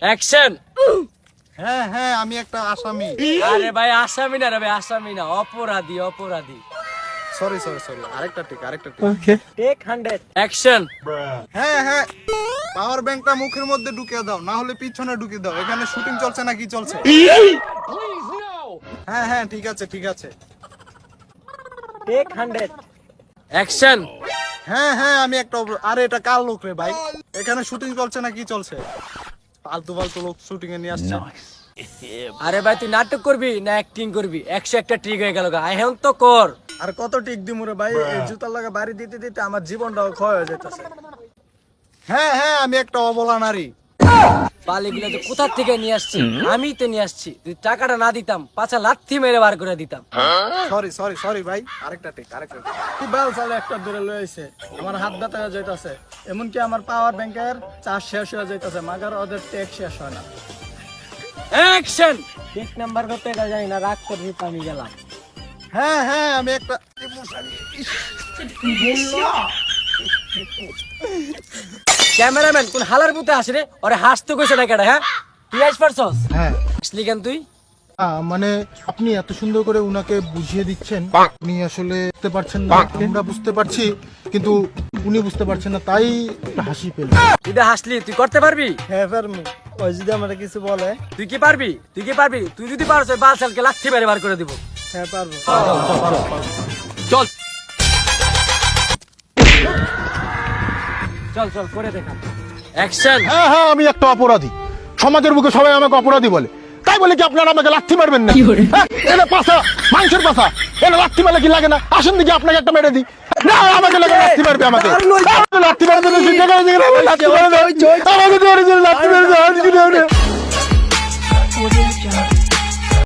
Action. হ্যাঁ হ্যাঁ আমি একটা আসামি। আরে ভাই আসামি না রে ভাই, আসামি না, অপরাধী অপরাধী। সরি সরি সরি, আরেকটা টেক টেক 100। অ্যাকশন। হ্যাঁ হ্যাঁ, পাওয়ার ব্যাংকটা মুখের মধ্যে ঢুকিয়ে দাও, না হলে পিছনে ঢুকিয়ে দাও। এখানে শুটিং চলছে না কি চলছে? হ্যাঁ হ্যাঁ ঠিক আছে ঠিক আছে। টেক 100। অ্যাকশন। হ্যাঁ হ্যাঁ আমি একটা আরে এটা কার লোক রে ভাই? এখানে শুটিং চলছে না কি চলছে? ফালতু ফালতু লোক শুটিং এ নিয়ে আসছে। আরে ভাই তুই নাটক করবি না অ্যাক্টিং করবি? 100 একটা ট্রিক হয়ে গেল, এখন তো কর। আর কত টিক দিমু রে ভাই? এই জুতার লাগা বাড়ি দিতে দিতে আমার জীবনটাও ক্ষয় হয়ে যাইতেছে। হ্যাঁ হ্যাঁ আমি একটা অবলা নারী। বালিগুলো তো কোথা থেকে নিয়ে আসছি? আমি তো নিয়ে আসছি। তুই টাকাটা না দিতাম, পাছা লাথি মেরে বার করে দিতাম। সরি সরি সরি ভাই, আরেকটা টিক কি বাল সালে একটা ধরে লইছে। আমার হাত ব্যথা হয়ে যাইতাছে, এমনকি আমার পাওয়ার ব্যাংকের চার্জ শেষ হয়ে যাইতাছে, মাগার ওদের টেক শেষ হয় না। অ্যাকশন। টেক নাম্বার কত এটা জানি না, রাগ করবি তো আমি গেলাম। হ্যাঁ হ্যাঁ আমি একটা ক্যামেরাম্যান কোন হালার পুতে আসে রে? ওরে হাসতে কইছে না কেডা? হ্যাঁ তুই আইস পারছস? হ্যাঁ আসলি কেন তুই? মানে আপনি এত সুন্দর করে উনাকে বুঝিয়ে দিচ্ছেন, উনি আসলে বুঝতে পারছেন না, আমরা বুঝতে পারছি কিন্তু উনি বুঝতে পারছেন না, তাই একটা হাসি পেল। তুই তো হাসলি, তুই করতে পারবি? হ্যাঁ পারবো। ওই যদি আমাকে কিছু বলে। তুই কি পারবি? তুই কি পারবি? তুই যদি পারছ ওই বালসালকে লাথি মেরে বার করে দিব। হ্যাঁ পারবো। চল চল চল করে দেখা। অ্যাকশন। হ্যাঁ হ্যাঁ আমি একটা অপরাধী, সমাজের বুকে সবাই আমাকে অপরাধী বলে, তাই বলে কি আপনারা আমাকে লাথি মারবেন না? হ্যাঁ, এটা পাশা মাংসের পাশা, এটা লাথি মারলে কি লাগে না? আসেন দিকে আপনাকে একটা মেরে দিই। না আমাকে লাগে লাথি মারবে, আমাকে লাথি মারবে, লাথি মারবে, লাথি মারবে,